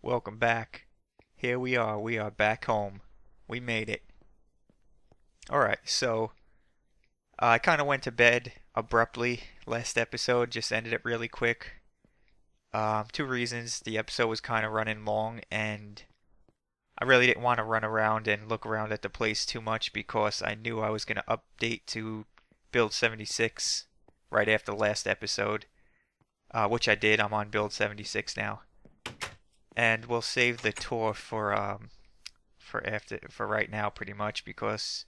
Welcome back. Here we are back home. We made it. Alright, so I kind of went to bed abruptly last episode, just ended it really quick. Two reasons. The episode was kind of running long, and I really didn't want to run around and look around at the place too much because I knew I was going to update to build 76 right after the last episode, which I did. I'm on build 76 now. And we'll save the tour for right now pretty much because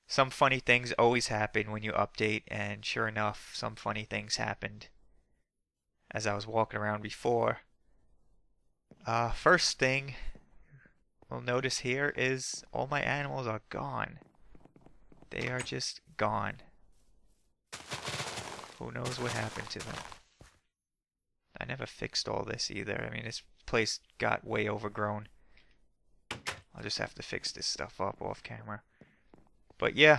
some funny things always happen when you update, and sure enough, some funny things happened as I was walking around before. First thing we'll notice here is all my animals are gone. They are just gone. Who knows what happened to them? I never fixed all this either. I mean, this place got way overgrown. I'll just have to fix this stuff up off camera. But yeah,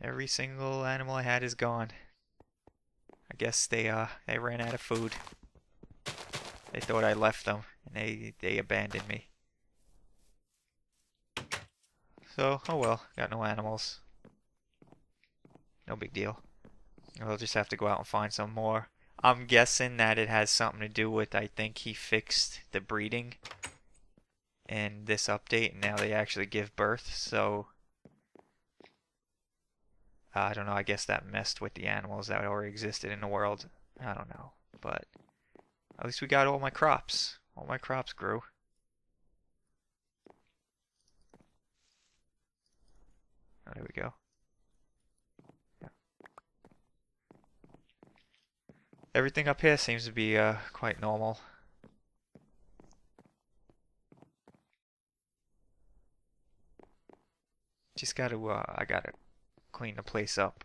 every single animal I had is gone. I guess they ran out of food. They thought I left them, and they abandoned me. So, oh well, got no animals. No big deal. We'll just have to go out and find some more. I'm guessing that it has something to do with, I think he fixed the breeding in this update, and now they actually give birth, so I don't know, I guess that messed with the animals that already existed in the world. I don't know, but at least we got all my crops. All my crops grew. Oh, there we go. Everything up here seems to be quite normal. Just I gotta clean the place up.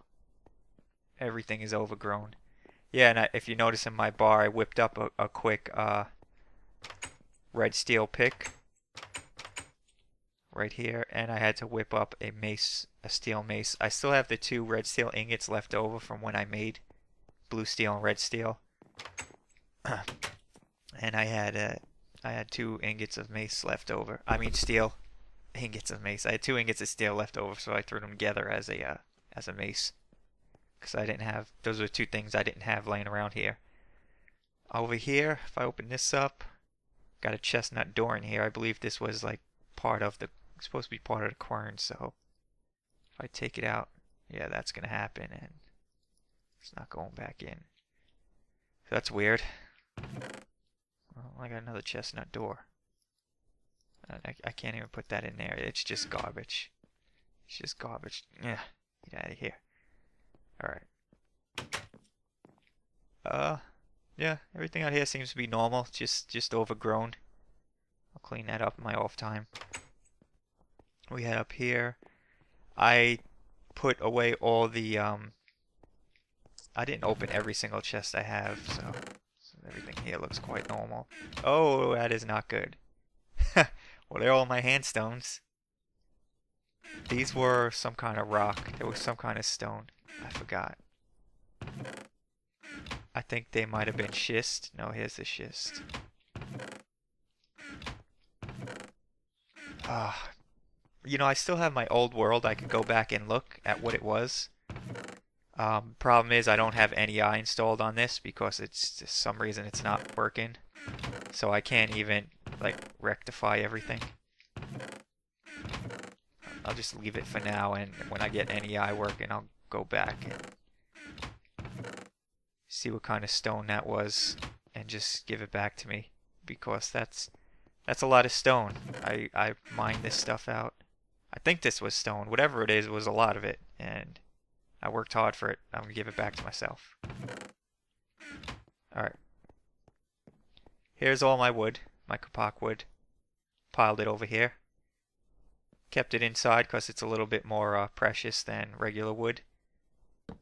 Everything is overgrown. Yeah, and if you notice in my bar, I whipped up a quick red steel pick right here, and I had to whip up a mace, a steel mace. I still have the two red steel ingots left over from when I made blue steel and red steel. And I had 2 ingots of mace left over. I mean steel ingots of mace. I had 2 ingots of steel left over, so I threw them together as a mace. Because I didn't have, those were 2 things I didn't have laying around here. Over here, if I open this up, got a chestnut door in here. I believe this was like supposed to be part of the quern, so if I take it out, yeah, that's gonna happen, and it's not going back in. So that's weird. Well, I got another chestnut door. I can't even put that in there. It's just garbage. It's just garbage. Yeah, get out of here. Alright. Yeah, everything out here seems to be normal. Just overgrown. I'll clean that up in my off time. We had up here. I put away all the I didn't open every single chest I have, so everything here looks quite normal. Oh, that is not good. Well, they're all my handstones. These were some kind of rock. There was some kind of stone. I forgot. I think they might have been schist. No, here's the schist. You know, I still have my old world. I could go back and look at what it was. Problem is I don't have NEI installed on this because it's for some reason it's not working. So I can't even like rectify everything. I'll just leave it for now, and when I get NEI working, I'll go back and see what kind of stone that was and just give it back to me, because that's a lot of stone. I mined this stuff out. I think this was stone. Whatever it is, was a lot of it, and I worked hard for it. I'm gonna give it back to myself. Alright. Here's all my wood, my kapak wood. Piled it over here. Kept it inside because it's a little bit more precious than regular wood.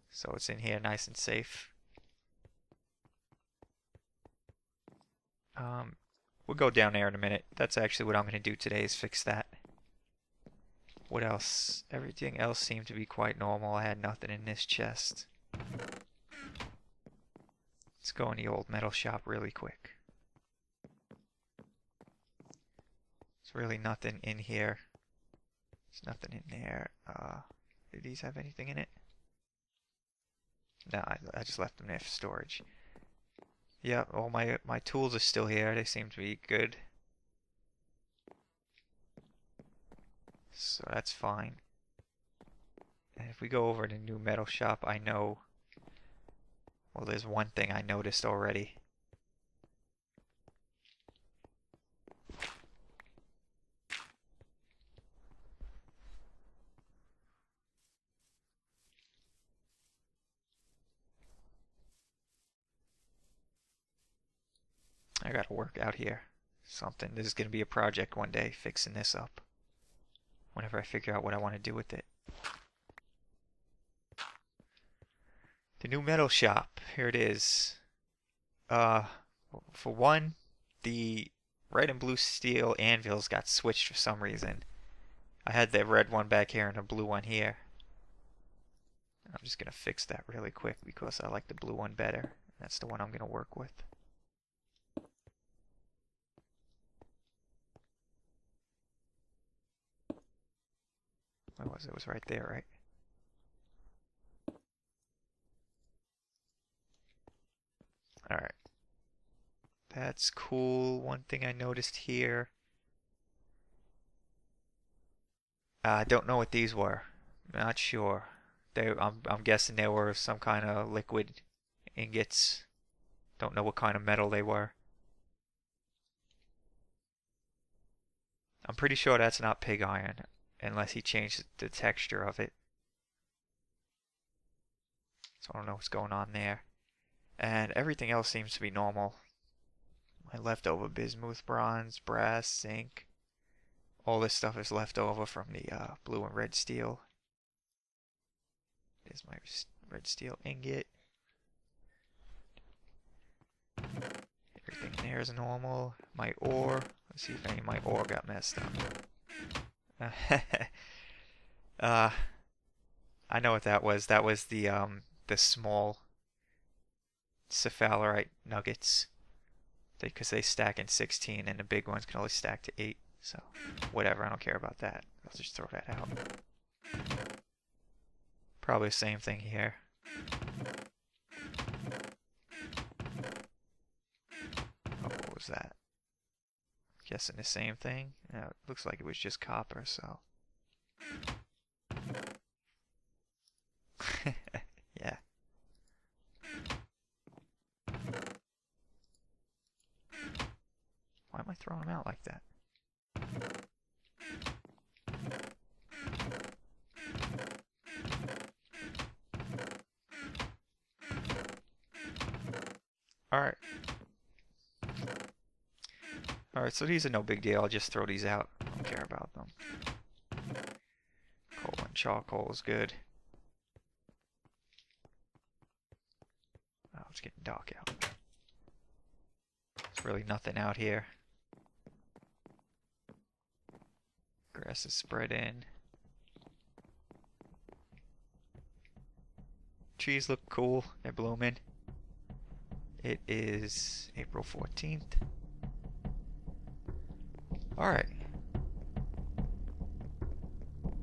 So it's in here nice and safe. We'll go down there in a minute. That's actually what I'm going to do today, is fix that. What else? Everything else seemed to be quite normal. I had nothing in this chest. Let's go in the old metal shop really quick. There's really nothing in here. There's nothing in there. Do these have anything in it? No, I just left them there for storage. Yeah, all my tools are still here. They seem to be good. So that's fine. And if we go over to new metal shop, I know... Well, there's one thing I noticed already. I gotta work out here. Something. This is gonna be a project one day, fixing this up. Whenever I figure out what I want to do with it. The new metal shop. Here it is. For one, the red and blue steel anvils got switched for some reason. I had the red one back here and a blue one here. I'm just gonna fix that really quick because I like the blue one better. That's the one I'm gonna work with. Where was it? It was right there, right? Alright. That's cool. One thing I noticed here. I don't know what these were. Not sure. I'm guessing they were some kind of liquid ingots. Don't know what kind of metal they were. I'm pretty sure that's not pig iron, unless he changed the texture of it. So I don't know what's going on there. And everything else seems to be normal. My leftover bismuth, bronze, brass, zinc. All this stuff is left over from the blue and red steel. There's my red steel ingot. Everything in there is normal. My ore. Let's see if any of my ore got messed up. I know what that was. That was the small cephalerite nuggets. Because they stack in 16 and the big ones can only stack to 8. So, whatever, I don't care about that. I'll just throw that out. Probably the same thing here. Oh, what was that? Guessing the same thing? Yeah, it looks like it was just copper, so. Yeah. Why am I throwing them out like that? Alright. Alright, so these are no big deal. I'll just throw these out. I don't care about them. Coal and charcoal is good. Oh, it's getting dark out. There's really nothing out here. Grass is spread in. Trees look cool. They're blooming. It is April 14th. Alright.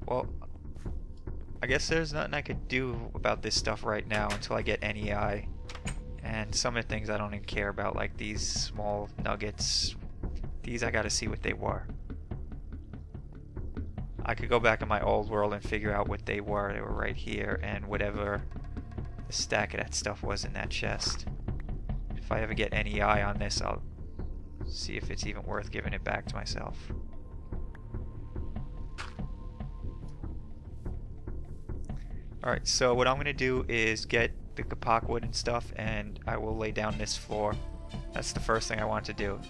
Well, I guess there's nothing I could do about this stuff right now until I get NEI. And some of the things I don't even care about, like these small nuggets. These I gotta see what they were. I could go back in my old world and figure out what they were. They were right here, and whatever the stack of that stuff was in that chest. If I ever get NEI on this, I'll see if it's even worth giving it back to myself. Alright, so what I'm going to do is get the kapok wood and stuff, and I will lay down this floor. That's the first thing I want to do.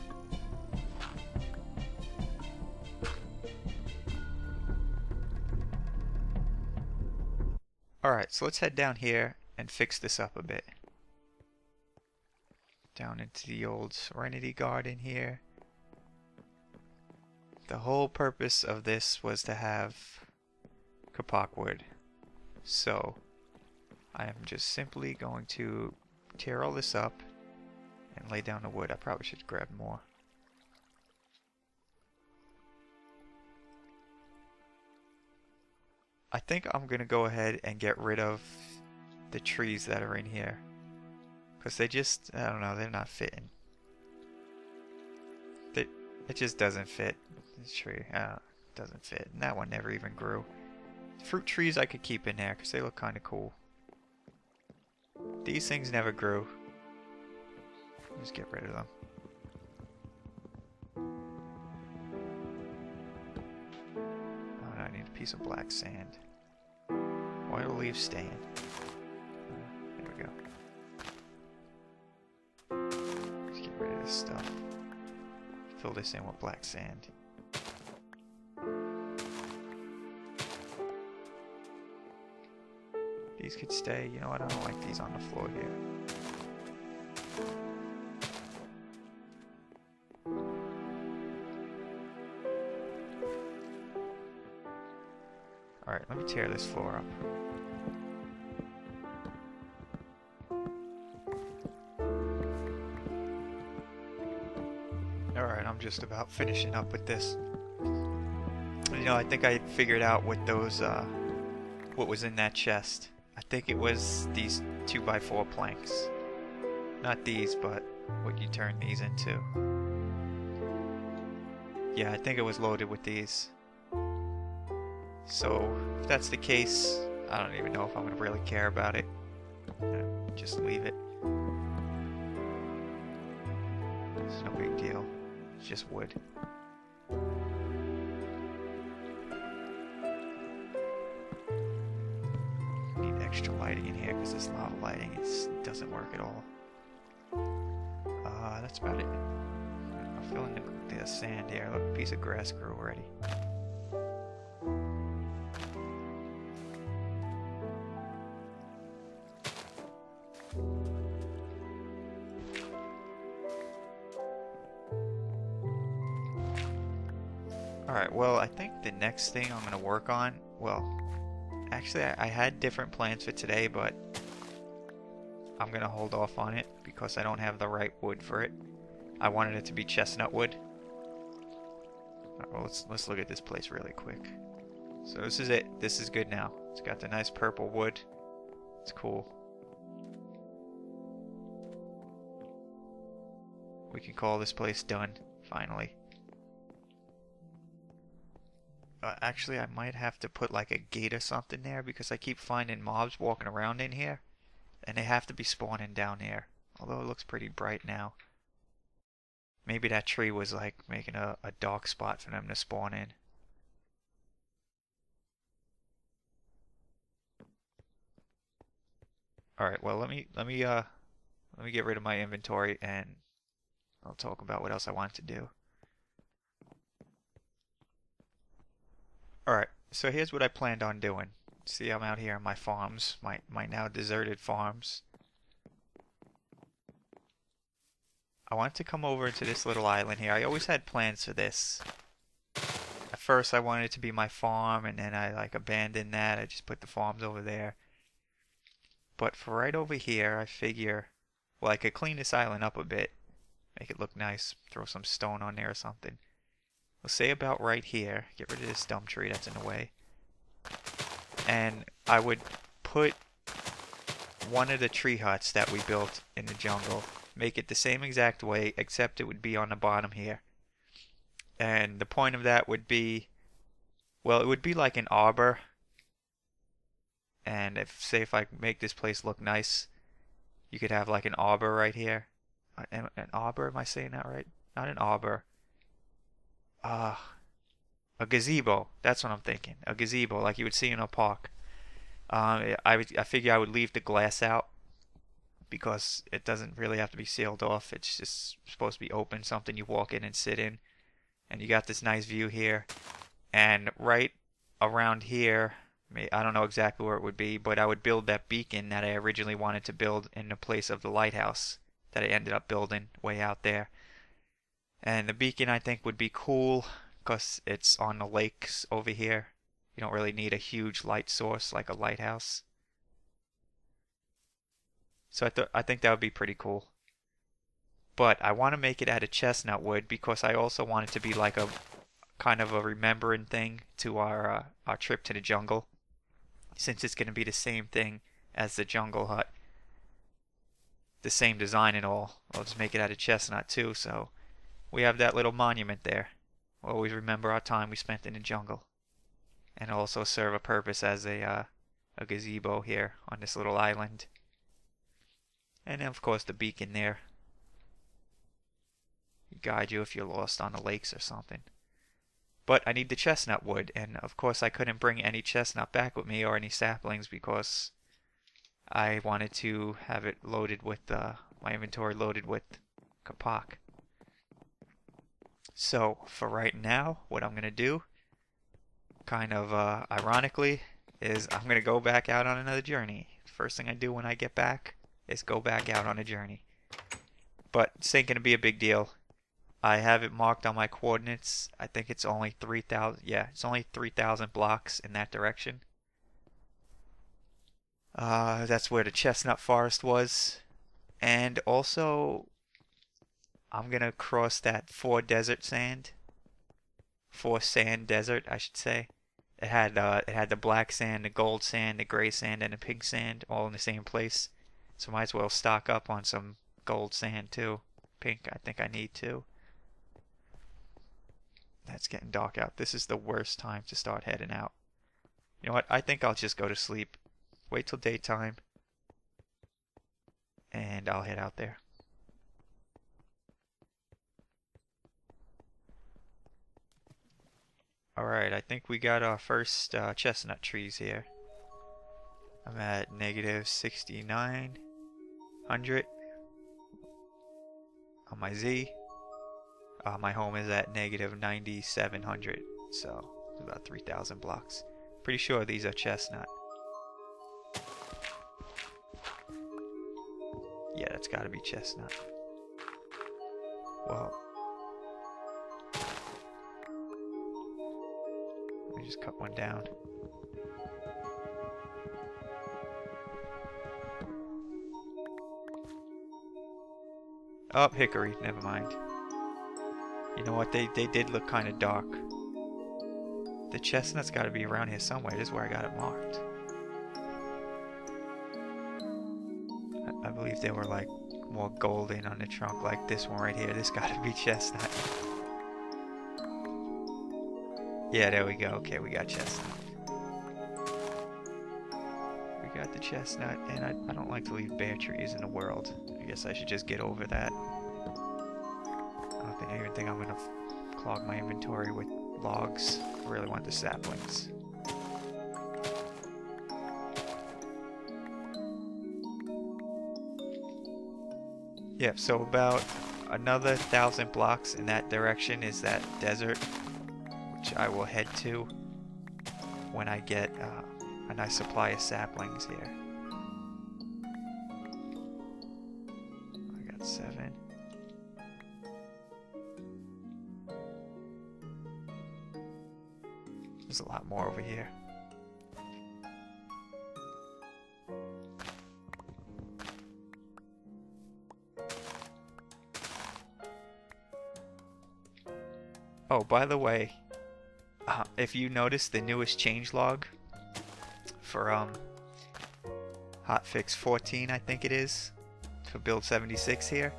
Alright, so let's head down here and fix this up a bit. Down into the old Serenity garden here. The whole purpose of this was to have kapok wood. So, I am just simply going to tear all this up and lay down the wood. I probably should grab more. I think I'm gonna go ahead and get rid of the trees that are in here. Because they just, I don't know, they're not fitting. It just doesn't fit. This tree, doesn't fit. And that one never even grew. Fruit trees I could keep in there because they look kind of cool. These things never grew. Just get rid of them. Oh, I need a piece of black sand. Oil leaves staying. There we go. Let's get rid of this stuff. Fill this in with black sand. These could stay. You know what? I don't like these on the floor here. Alright, let me tear this floor up. Alright, I'm just about finishing up with this. You know, I think I figured out what those, what was in that chest. I think it was these 2x4 planks. Not these, but what you turn these into. Yeah, I think it was loaded with these. So, if that's the case, I don't even know if I'm going to really care about it. Just leave it. It's no big deal. It's just wood. Need extra lighting in here because this lava lighting it doesn't work at all. That's about it. I'll fill in the sand here. Look, a piece of grass grew already. Alright, well, I think the next thing I'm going to work on, well, actually I had different plans for today, but I'm going to hold off on it because I don't have the right wood for it. I wanted it to be chestnut wood. Alright, well, let's look at this place really quick. So this is it. This is good now. It's got the nice purple wood. It's cool. We can call this place done, finally. Actually, I might have to put like a gate or something there because I keep finding mobs walking around in here. And they have to be spawning down here. Although it looks pretty bright now. Maybe that tree was like making a dark spot for them to spawn in. Alright, well let me get rid of my inventory and I'll talk about what else I want to do. Alright, so here's what I planned on doing. See, I'm out here on my farms, my now deserted farms. I want to come over into this little island here. I always had plans for this. At first I wanted it to be my farm and then I like abandoned that. I just put the farms over there. But for right over here, I figure, well, I could clean this island up a bit. Make it look nice. Throw some stone on there or something. We'll say about right here. Get rid of this dumb tree that's in the way. And I would put one of the tree huts that we built in the jungle. Make it the same exact way, except it would be on the bottom here. And the point of that would be, well, it would be like an arbor. And if I make this place look nice, you could have like an arbor right here. An arbor, am I saying that right? Not an arbor. A gazebo. That's what I'm thinking. A gazebo, like you would see in a park. I figure I would leave the glass out because it doesn't really have to be sealed off. It's just supposed to be open, something you walk in and sit in. And you got this nice view here. And right around here, I don't know exactly where it would be, but I would build that beacon that I originally wanted to build in the place of the lighthouse that I ended up building way out there. And the beacon I think would be cool because it's on the lakes over here. You don't really need a huge light source like a lighthouse. So I think that would be pretty cool. But I want to make it out of chestnut wood because I also want it to be like a kind of a remembering thing to our trip to the jungle. since it's going to be the same thing as the jungle hut, the same design and all. I'll just make it out of chestnut too, so we have that little monument there. We'll always remember our time we spent in the jungle, and also serve a purpose as a gazebo here on this little island. And then of course the beacon there. Guide you if you're lost on the lakes or something. But I need the chestnut wood, and of course I couldn't bring any chestnut back with me or any saplings because I wanted to have it loaded with my inventory loaded with kapak. So for right now, what I'm gonna do, kind of ironically, is I'm gonna go back out on another journey. First thing I do when I get back is go back out on a journey. But this ain't gonna be a big deal. I have it marked on my coordinates. I think it's only 3,000. Yeah, it's only 3,000 blocks in that direction. That's where the chestnut forest was. And also, I'm gonna cross that four sand desert, I should say. It had the black sand, the gold sand, the gray sand, and the pink sand all in the same place. So might as well stock up on some gold sand too. Pink, I think I need to. It's getting dark out. This is the worst time to start heading out. You know what? I think I'll just go to sleep. Wait till daytime. And I'll head out there. Alright, I think we got our first chestnut trees here. I'm at negative 6,900 on my Z. My home is at negative 9,700, so it's about 3,000 blocks. Pretty sure these are chestnut. Yeah, that's gotta be chestnut. Well, let me just cut one down. Oh, hickory, never mind. You know what, they did look kind of dark. The chestnut's got to be around here somewhere. This is where I got it marked. I believe they were like more golden on the trunk, like this one right here. This got to be chestnut. Yeah, there we go. Okay, we got chestnut. We got the chestnut, and I don't like to leave bare trees in the world. I guess I should just get over that. I don't even think I'm gonna clog my inventory with logs. I really want the saplings. Yeah, so about another 1,000 blocks in that direction is that desert, which I will head to when I get a nice supply of saplings here. I got 7. There's a lot more over here. Oh, by the way, if you notice the newest changelog for hotfix 14, I think it is, for build 76 here.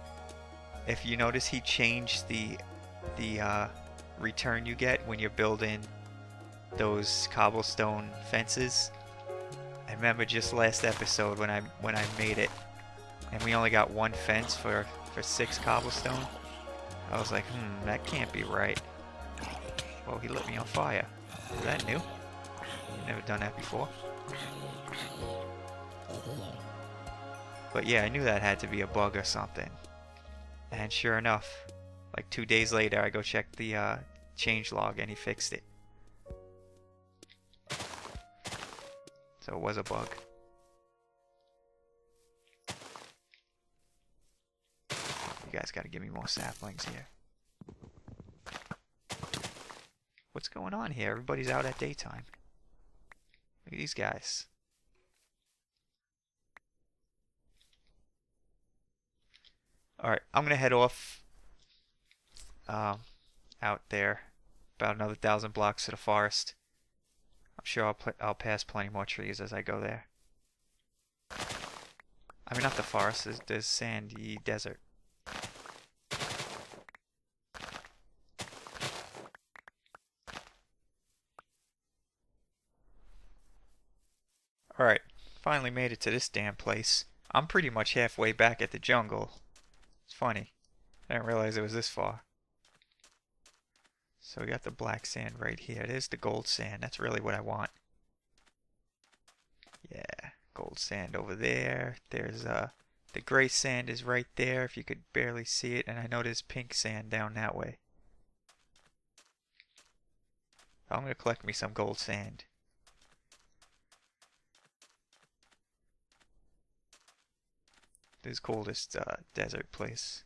If you notice, he changed the return you get when you're building those cobblestone fences. I remember just last episode when I made it, and we only got one fence for 6 cobblestone. I was like, that can't be right. Well, he lit me on fire. Is that new? I've never done that before. But yeah, I knew that had to be a bug or something. And sure enough, like 2 days later, I go check the changelog and he fixed it. So it was a bug. You guys gotta give me more saplings here. What's going on here? Everybody's out at daytime. Look at these guys. Alright, I'm gonna head off out there. About another 1,000 blocks to the forest. I'm sure I'll pass plenty more trees as I go there. I mean, not the forest. There's sandy desert. Alright, finally made it to this damn place. I'm pretty much halfway back at the jungle. It's funny. I didn't realize it was this far. So we got the black sand right here. There's the gold sand. That's really what I want. Yeah, gold sand over there. There's the gray sand is right there if you could barely see it, and I know there's pink sand down that way. I'm gonna collect me some gold sand. This is coolest desert place.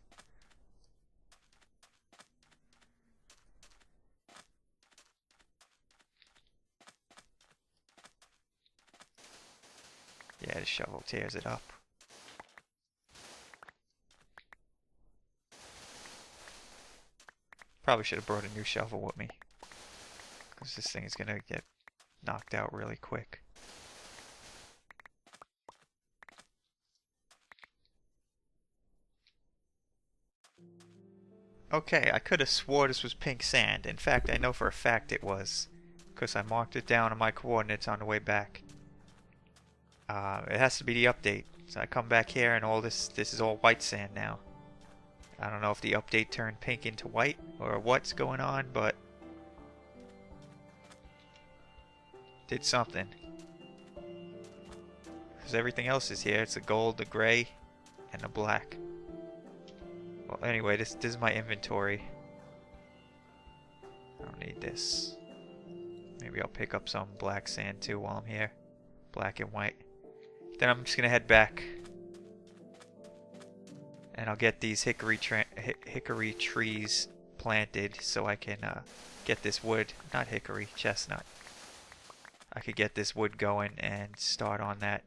Yeah, the shovel tears it up. Probably should have brought a new shovel with me, because this thing is gonna get knocked out really quick. Okay, I could have swore this was pink sand. In fact, I know for a fact it was, because I marked it down on my coordinates on the way back. It has to be the update. So I come back here and all this is all white sand now. I don't know if the update turned pink into white or what's going on, but did something. Because everything else is here. It's the gold, the gray, and the black. Well, anyway, this is my inventory. I don't need this. Maybe I'll pick up some black sand too while I'm here. Black and white. Then I'm just gonna head back. And I'll get these hickory trees planted so I can get this wood. Not hickory, chestnut. I could get this wood going and start on that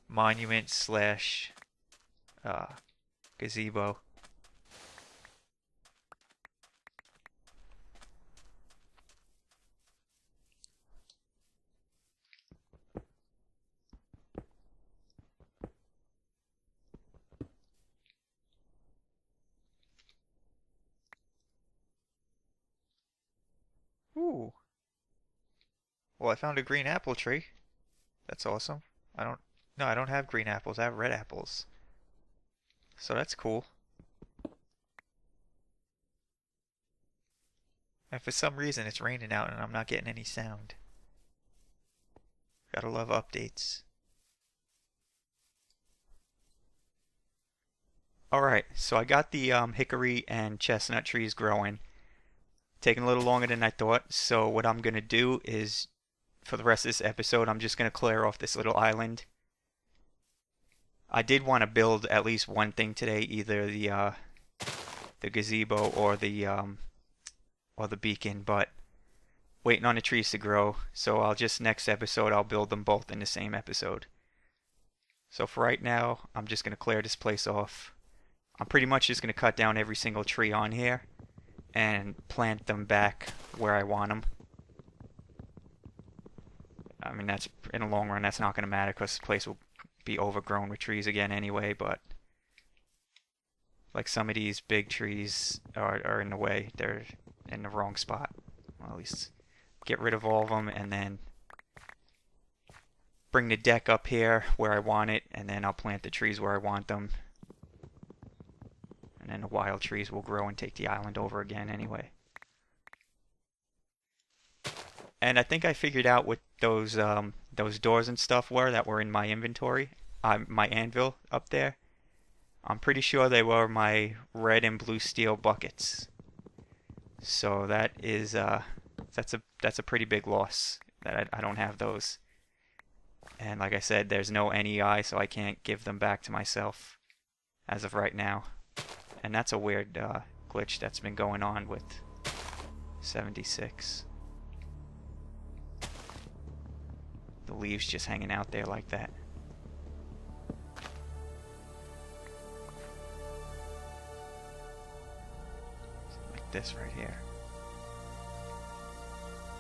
monument slash gazebo. Ooh. Well, I found a green apple tree. That's awesome. No, I don't have green apples. I have red apples. So that's cool. And for some reason it's raining out and I'm not getting any sound. Gotta love updates. Alright, so I got the hickory and chestnut trees growing. Taking a little longer than I thought, so what I'm gonna do is, for the rest of this episode, I'm just gonna clear off this little island. I did want to build at least one thing today, either the gazebo or the beacon, but waiting on the trees to grow, so I'll just next episode I'll build them both in the same episode. So for right now, I'm just gonna clear this place off. I'm pretty much just gonna cut down every single tree on here and plant them back where I want them. I mean, that's in the long run, that's not gonna matter because this place will be overgrown with trees again anyway, but like some of these big trees are in the way. They're in the wrong spot. Well, at least get rid of all of them and then bring the deck up here where I want it, and then I'll plant the trees where I want them. And then the wild trees will grow and take the island over again anyway. And I think I figured out what those doors and stuff that were in my inventory, my anvil up there. I'm pretty sure they were my red and blue steel buckets. So that is that's a pretty big loss that I don't have those. And like I said, there's no NEI, so I can't give them back to myself as of right now. And that's a weird glitch that's been going on with 76. The leaves just hanging out there like that. Like this right here.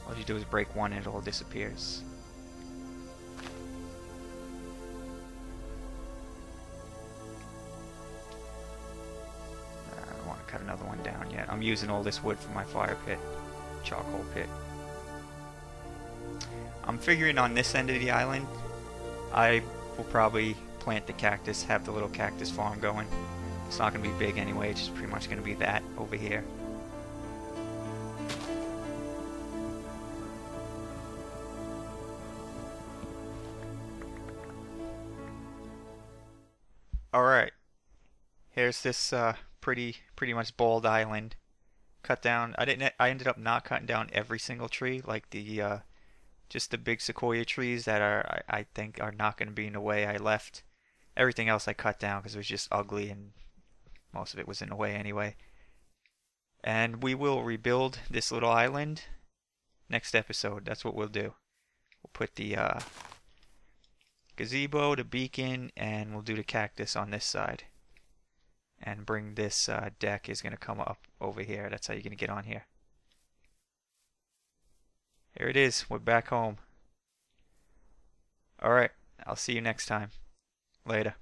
All you do is break one and it all disappears. I don't want to cut another one down yet. I'm using all this wood for my fire pit, charcoal pit. I'm figuring on this end of the island, I will probably plant the cactus, have the little cactus farm going. It's not going to be big anyway, it's just pretty much going to be that over here. Alright, here's this pretty much bald island. Cut down, I ended up not cutting down every single tree, like the just the big sequoia trees that I think are not going to be in the way. I left everything else I cut down because it was just ugly and most of it was in the way anyway. And we will rebuild this little island next episode. That's what we'll do. We'll put the gazebo, the beacon, and we'll do the cactus on this side. And bring this deck is going to come up over here. That's how you're going to get on here. Here it is. We're back home. Alright, I'll see you next time. Later.